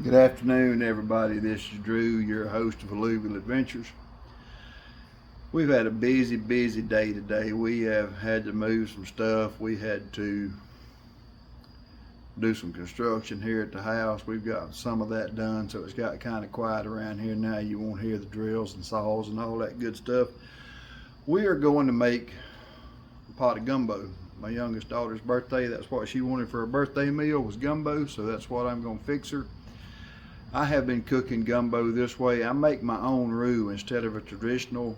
Good afternoon, everybody. This is Drew, your host of Allluvialll Adventures. We've had a busy day today. We have had to move some stuff. We had to do some construction here at the house. We've got some of that done, so it's got kind of quiet around here now. You won't hear the drills and saws and all that good stuff. We are going to make a pot of gumbo. My youngest daughter's birthday, that's what she wanted for her birthday meal, was gumbo, so that's what I'm going to fix her. I have been cooking gumbo this way. I make my own roux instead of a traditional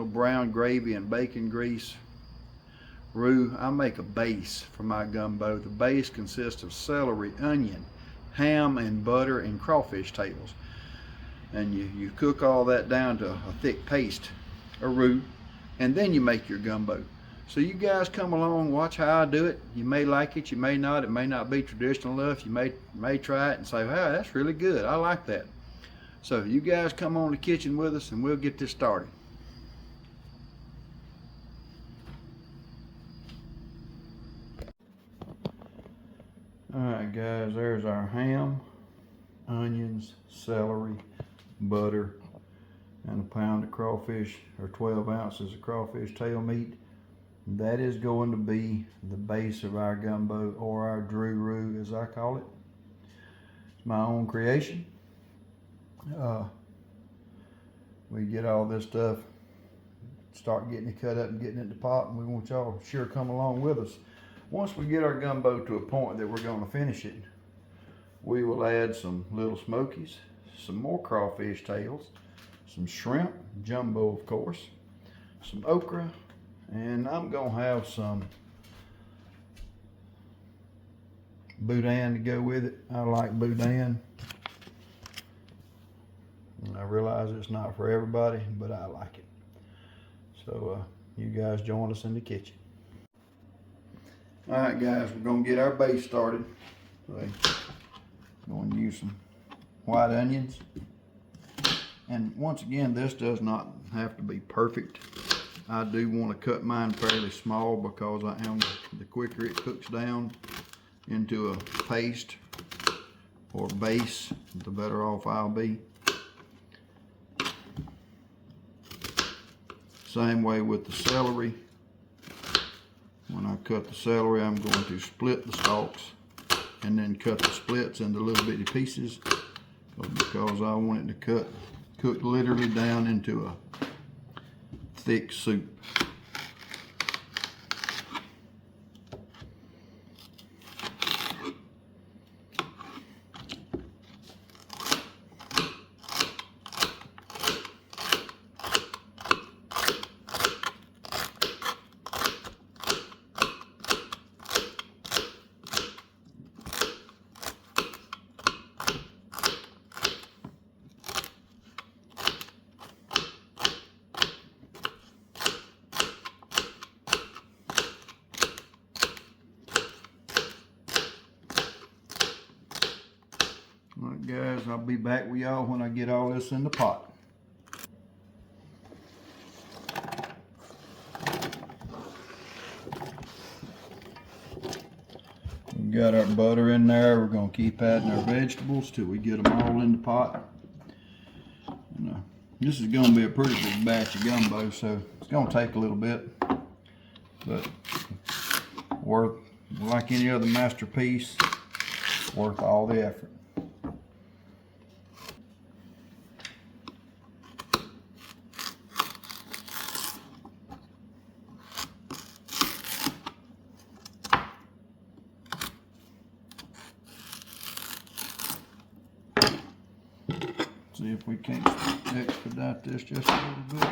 brown gravy and bacon grease roux. I make a base for my gumbo. The base consists of celery, onion, ham, and butter, and crawfish tails. And you cook all that down to a thick paste, a roux, and then you make your gumbo. So you guys come along, watch how I do it. You may like it, you may not. It may not be traditional enough. You may try it and say, "Wow, that's really good. I like that." So you guys come on the kitchen with us and we'll get this started. Alright guys, there's our ham, onions, celery, butter, and a pound of crawfish, or 12 ounces of crawfish tail meat. That is going to be the base of our gumbo, or our Drew roux as I call it. It's my own creation. We get all this stuff, start getting it cut up and getting it in the pot, and we want y'all to sure come along with us. Once we get our gumbo to a point that we're going to finish it, we will add some little smokies, some more crawfish tails, some shrimp, jumbo of course, some okra, and I'm going to have some boudin to go with it. I like boudin. And I realize it's not for everybody, but I like it. So you guys join us in the kitchen. Alright guys, we're going to get our base started. I'm going to use some white onions. And once again, this does not have to be perfect. I do want to cut mine fairly small because the quicker it cooks down into a paste or base, the better off I'll be. Same way with the celery. When I cut the celery, I'm going to split the stalks and then cut the splits into little bitty pieces because I want it to cook literally down into a thick soup. Alright guys, I'll be back with y'all when I get all this in the pot. We got our butter in there. We're going to keep adding our vegetables till we get them all in the pot. And, this is going to be a pretty big batch of gumbo, so it's going to take a little bit, but worth, like any other masterpiece, worth all the effort. See if we can't expedite this just a little bit.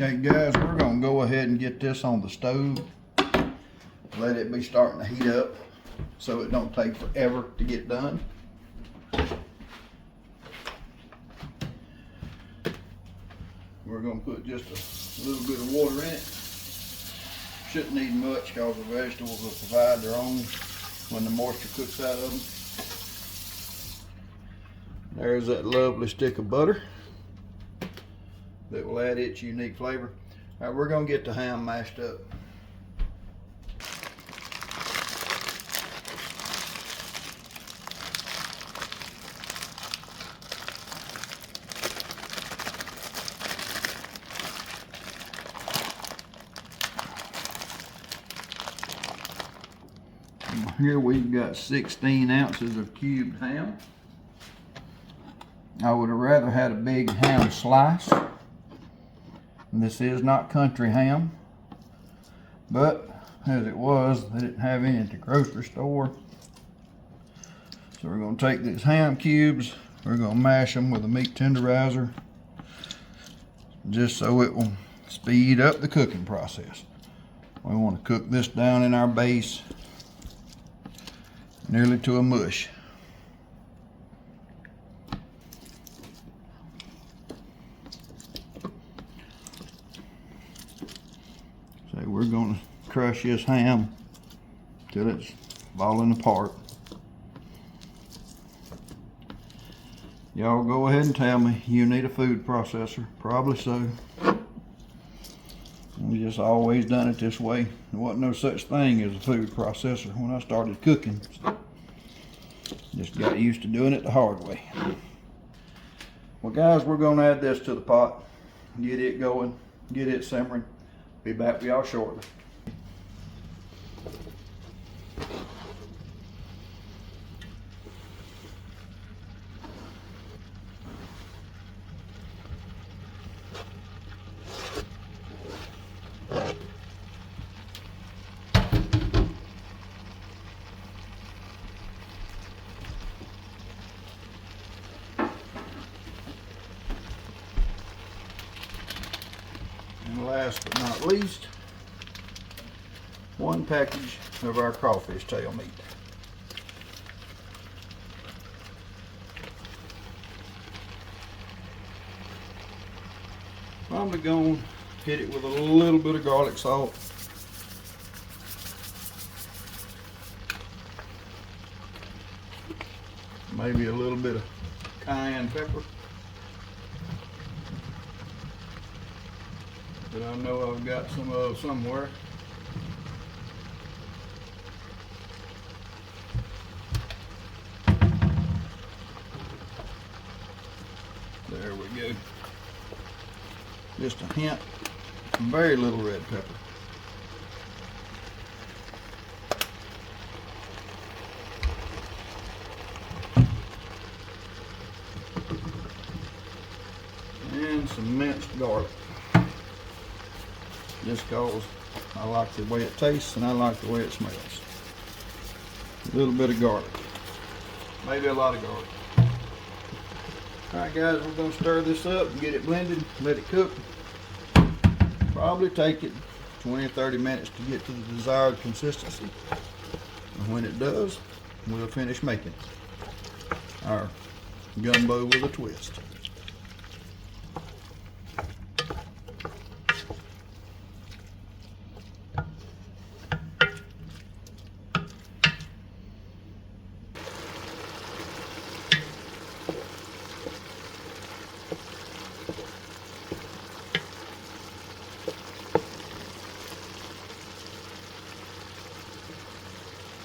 Okay guys, we're gonna go ahead and get this on the stove. Let it be starting to heat up so it don't take forever to get done. We're gonna put just a little bit of water in it. Shouldn't need much because the vegetables will provide their own when the moisture cooks out of them. There's that lovely stick of butter that will add its unique flavor. All right, we're gonna get the ham mashed up. Here we've got 16 ounces of cubed ham. I would have rather had a big ham slice. This is not country ham, but as it was, they didn't have any at the grocery store. So we're going to take these ham cubes, we're going to mash them with a meat tenderizer just so it will speed up the cooking process. We want to cook this down in our base nearly to a mush. So we're going to crush this ham till it's falling apart. Y'all go ahead and tell me you need a food processor. Probably so. We just always done it this way. There wasn't no such thing as a food processor when I started cooking. Just got used to doing it the hard way. Well guys, we're going to add this to the pot. Get it going. Get it simmering. Be back with y'all shortly. And last but not least, one package of our crawfish tail meat. I'm going to hit it with a little bit of garlic salt. Maybe a little bit of cayenne pepper. That I know I've got some of somewhere. There we go. Just a hint, very little red pepper. And some minced garlic. Just because I like the way it tastes and I like the way it smells. A little bit of garlic. Maybe a lot of garlic. Alright guys, we're going to stir this up and get it blended, let it cook. Probably take it 20 or 30 minutes to get to the desired consistency. And when it does, we'll finish making our gumbo with a twist.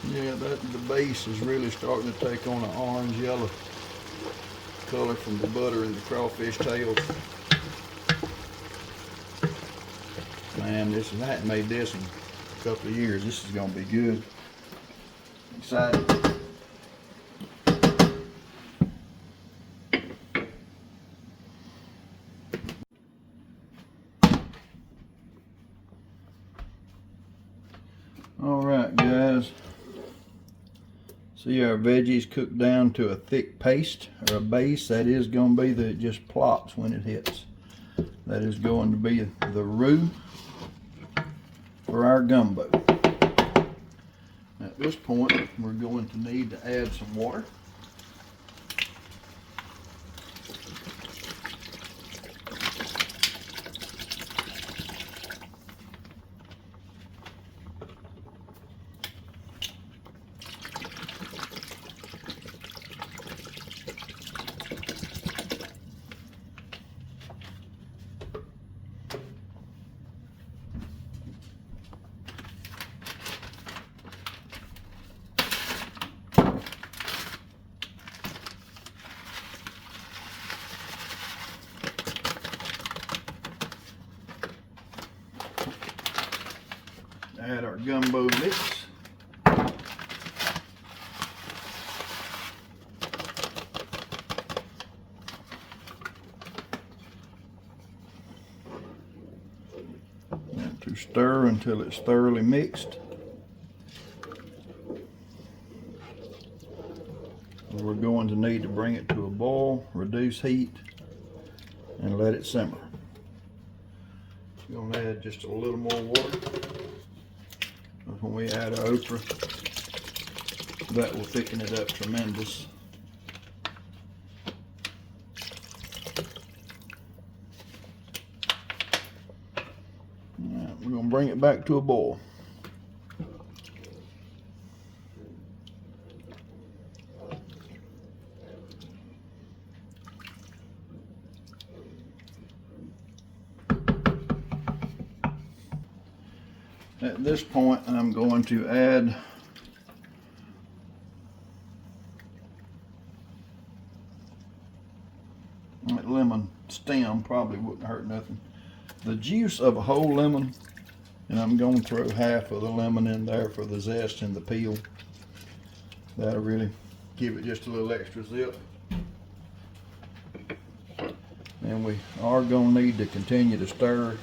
Yeah, the base is really starting to take on an orange-yellow color from the butter and the crawfish tails. Man, I hadn't made this in a couple of years. This is going to be good. Excited. All right, guys. See our veggies cooked down to a thick paste or a base. That is going to be that it just plops when it hits. that is going to be the roux for our gumbo. At this point, we're going to need to add some water. Add our gumbo mix. And to stir until it's thoroughly mixed. We're going to need to bring it to a boil, reduce heat, and let it simmer. We're going to add just a little more water. When we add our okra, that will thicken it up tremendous. Right, we're going to bring it back to a boil. At this point, I'm going to add that lemon stem, probably wouldn't hurt nothing. The juice of a whole lemon, and I'm going to throw half of the lemon in there for the zest and the peel. That'll really give it just a little extra zip. And we are going to need to continue to stir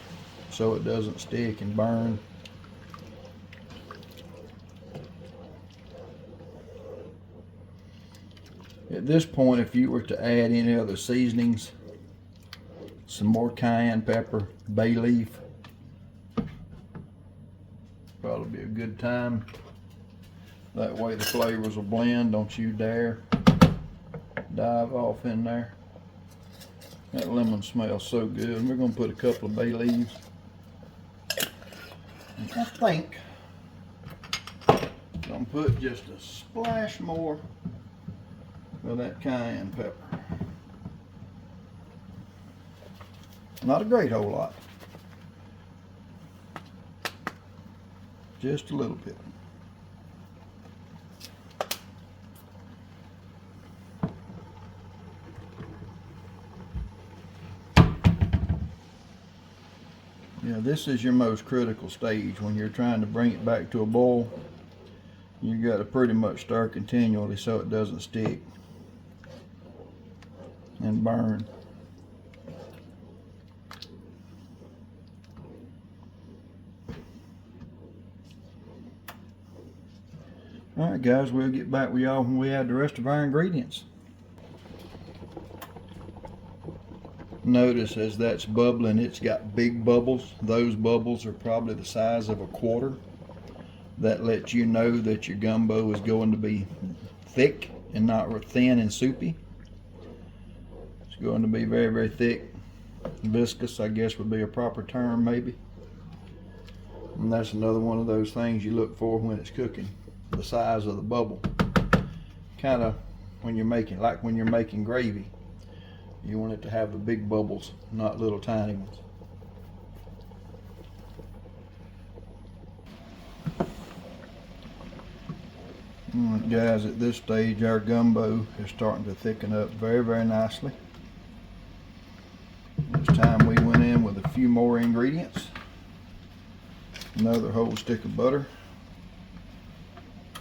so it doesn't stick and burn. At this point, if you were to add any other seasonings, some more cayenne pepper, bay leaf, probably be a good time. That way the flavors will blend. Don't you dare dive off in there. That lemon smells so good. And we're going to put a couple of bay leaves. And I think I'm going to put just a splash more of that cayenne pepper. Not a great whole lot. Just a little bit. Yeah, this is your most critical stage when you're trying to bring it back to a boil. You got to pretty much stir continually so it doesn't stick and burn. Alright guys, we'll get back with y'all when we add the rest of our ingredients. Notice as that's bubbling, it's got big bubbles. Those bubbles are probably the size of a quarter. That lets you know that your gumbo is going to be thick and not thin and soupy. It's going to be very, very thick. Viscous, I guess, would be a proper term, maybe. And that's another one of those things you look for when it's cooking. The size of the bubble. Kind of when you're making, like when you're making gravy, you want it to have the big bubbles, not little tiny ones. Alright guys, at this stage our gumbo is starting to thicken up very, very nicely. It's time we went in with a few more ingredients. Another whole stick of butter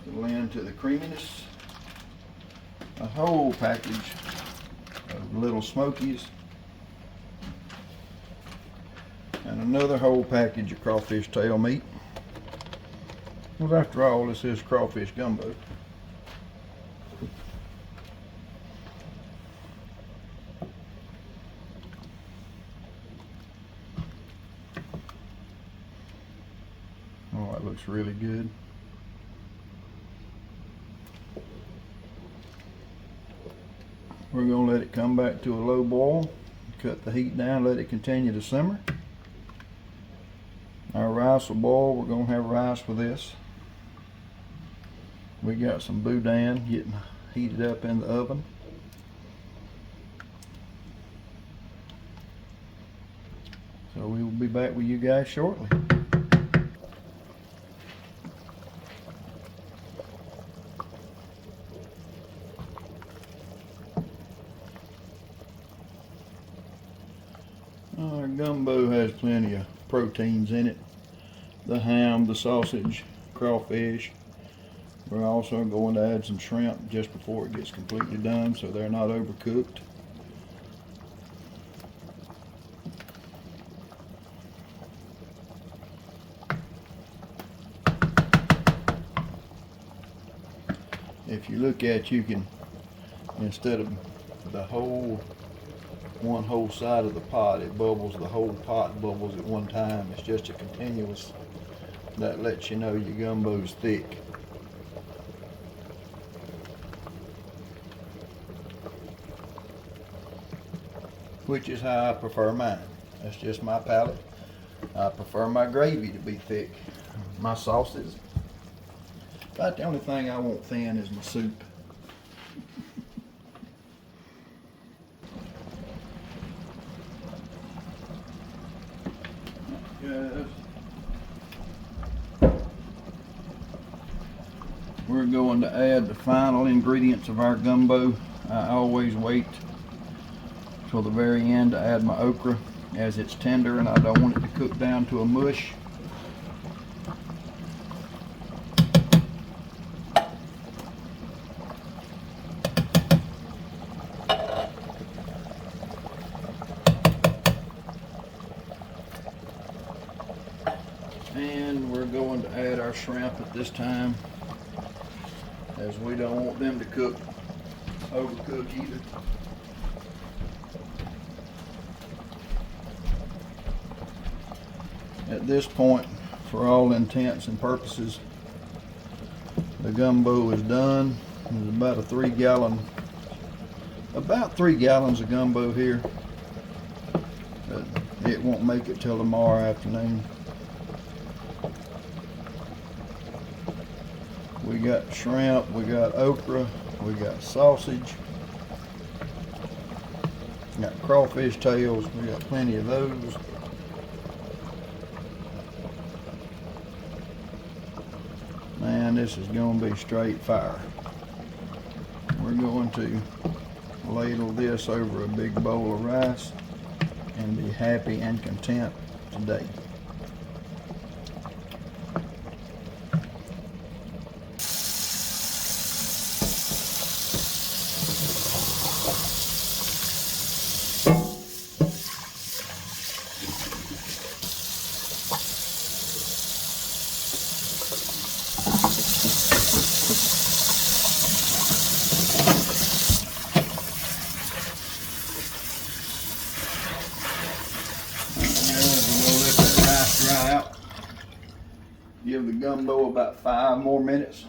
to lend to the creaminess. A whole package of little smokies. And another whole package of crawfish tail meat. Well, after all, this is crawfish gumbo. looks really good. We're going to let it come back to a low boil. Cut the heat down, let it continue to simmer. Our rice will boil. We're going to have rice with this. We got some boudin getting heated up in the oven. So we will be back with you guys shortly. Our gumbo has plenty of proteins in it. The ham, the sausage, crawfish. We're also going to add some shrimp just before it gets completely done so they're not overcooked. If you look at, you can, instead of the one whole side of the pot, it bubbles, the whole pot bubbles at one time. It's just a continuous, that lets you know your gumbo's thick. Which is how I prefer mine. That's just my palate. I prefer my gravy to be thick. My sauces. About the only thing I want thin is my soup. Yes. We're going to add the final ingredients of our gumbo. I always wait till the very end to add my okra as it's tender and I don't want it to cook down to a mush. And we're going to add our shrimp at this time, as we don't want them to overcook either. At this point, for all intents and purposes, the gumbo is done. There's about 3 gallons of gumbo here. But it won't make it till tomorrow afternoon. We got shrimp, we got okra, we got sausage, we got crawfish tails, we got plenty of those. Man, this is going to be straight fire. We're going to ladle this over a big bowl of rice and be happy and content today. Dry out. Give the gumbo about 5 more minutes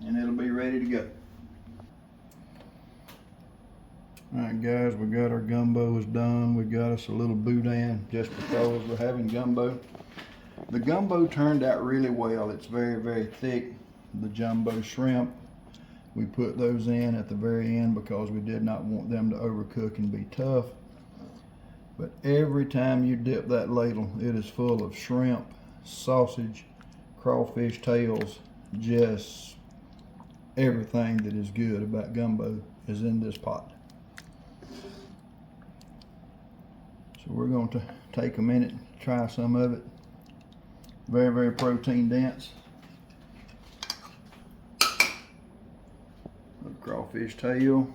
and it'll be ready to go. Alright guys, we got our gumbo is done. We got us a little boudin just because we're having gumbo. The gumbo turned out really well. It's very, very thick. The jumbo shrimp, we put those in at the very end because we did not want them to overcook and be tough. But every time you dip that ladle, it is full of shrimp, sausage, crawfish tails, just everything that is good about gumbo is in this pot. So we're going to take a minute and try some of it. Very, very protein dense. A crawfish tail.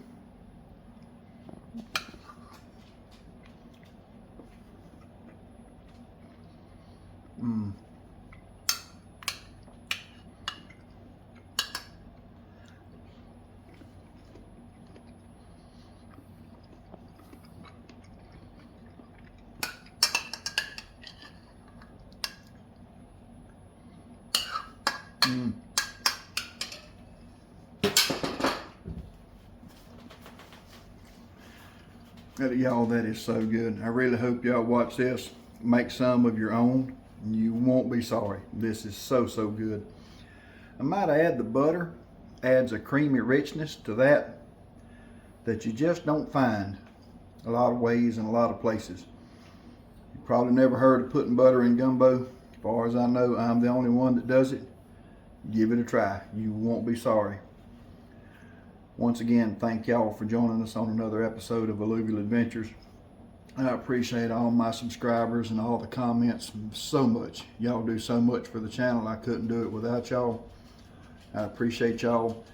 Y'all, that is so good. I really hope y'all watch this. Make some of your own. You won't be sorry. This is so good. I might add the butter. Adds a creamy richness to that you just don't find a lot of ways in a lot of places. You probably never heard of putting butter in gumbo. As far as I know, I'm the only one that does it. Give it a try. You won't be sorry. Once again, thank y'all for joining us on another episode of Allluvialll Adventures. I appreciate all my subscribers and all the comments so much. Y'all do so much for the channel. I couldn't do it without y'all. I appreciate y'all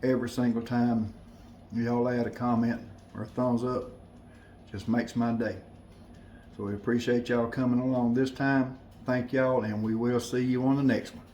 every single time y'all add a comment or a thumbs up. Just makes my day. So we appreciate y'all coming along this time. Thank y'all, and we will see you on the next one.